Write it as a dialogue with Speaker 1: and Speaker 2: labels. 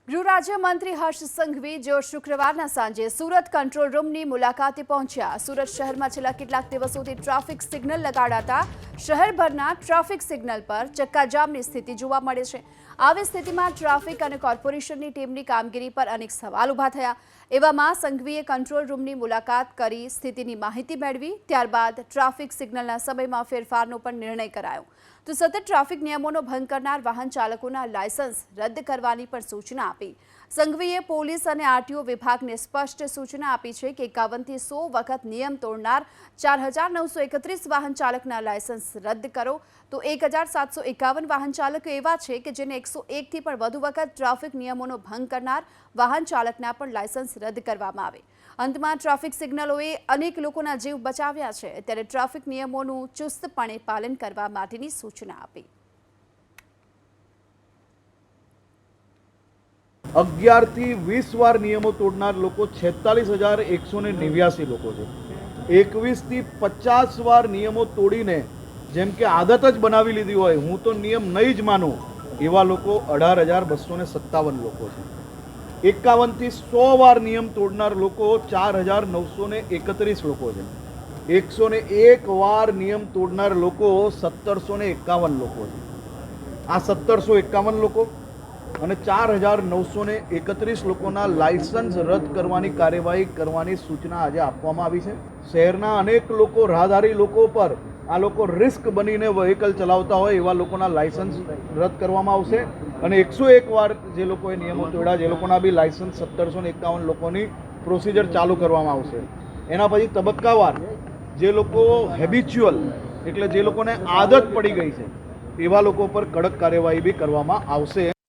Speaker 1: ગૃહ રાજ્યમંત્રી હર્ષ સંઘવી જેઓ શુક્રવારના સાંજે સુરત કંટ્રોલ રૂમની મુલાકાતે પહોંચ્યા। સુરત શહેરમાં છેલ્લા કેટલાક દિવસોથી ટ્રાફિક સિગ્નલ લગાડાતા શહેરભરના ટ્રાફિક સિગ્નલ પર ચક્કાજામની સ્થિતિ જોવા મળે છે। આવી સ્થિતિમાં ટ્રાફિક અને કોર્પોરેશનની ટીમની કામગીરી પર અનેક સવાલ ઊભા થયા। એવામાં સંઘવીએ કંટ્રોલ રૂમની મુલાકાત કરી સ્થિતિની માહિતી મેળવી। ત્યારબાદ ટ્રાફિક સિગ્નલના સમયમાં ફેરફારનો પણ નિર્ણય કરાયો। તો સતત ટ્રાફિક નિયમોનો ભંગ કરનાર વાહન ચાલકોના લાયસન્સ રદ કરવાની પણ સૂચના આપી। સંઘવીએ પોલીસ અને આરટીઓ વિભાગને સ્પષ્ટ સૂચના આપી છે કે 51 થી 100 વખત નિયમ તોડનાર 4931 વાહન ચાલકના લાયસન્સ રદ કરો। તો 1751 વાહન ચાલકો એવા છે કે જેને 101 થી પણ વધુ વખત ટ્રાફિક નિયમોનો ભંગ કરનાર વાહન ચાલકના પણ લાયસન્સ રદ કરવામાં આવે। અંતમાં ટ્રાફિક સિગ્નલોએ અનેક લોકોના જીવ બચાવ્યા છે, ત્યારે ટ્રાફિક નિયમોનું ચુસ્તપણે પાલન કરવા માટેની સૂચના આપી।
Speaker 2: 11 થી 20 વાર નિયમો તોડનાર લોકો 46189 લોકો છે। 21 થી 50 વાર નિયમો તોડીને જેમ કે આદત જ બનાવી લીધી હોય, હું તો નિયમ નહીં જ માનું, એવા લોકો 18257 લોકો છે। 51 થી 100 વાર નિયમ તોડનાર લોકો 4931 લોકો છે। 101 વાર નિયમ તોડનાર લોકો 1751 લોકો છે। આ 1751 લોકો અને 4931 લોકોના લાયસન્સ રદ કરવાની કાર્યવાહી કરવાની સૂચના આજે આપવામાં આવી છે। શહેરના અનેક લોકો, રાહદારી લોકો પર આ લોકો રિસ્ક બનીને વ્હીકલ ચલાવતા હોય એવા લોકોના લાયસન્સ રદ કરવામાં આવશે અને 101 વાર જે લોકોએ નિયમો તોડ્યા જે લોકોના બી લાયસન્સ 1751 લોકોની પ્રોસિજર ચાલુ કરવામાં આવશે। એના પછી તબક્કાવાર જે લોકો હેબિચ્યુઅલ એટલે જે લોકોને આદત પડી ગઈ છે એવા લોકો પર કડક કાર્યવાહી બી કરવામાં આવશે।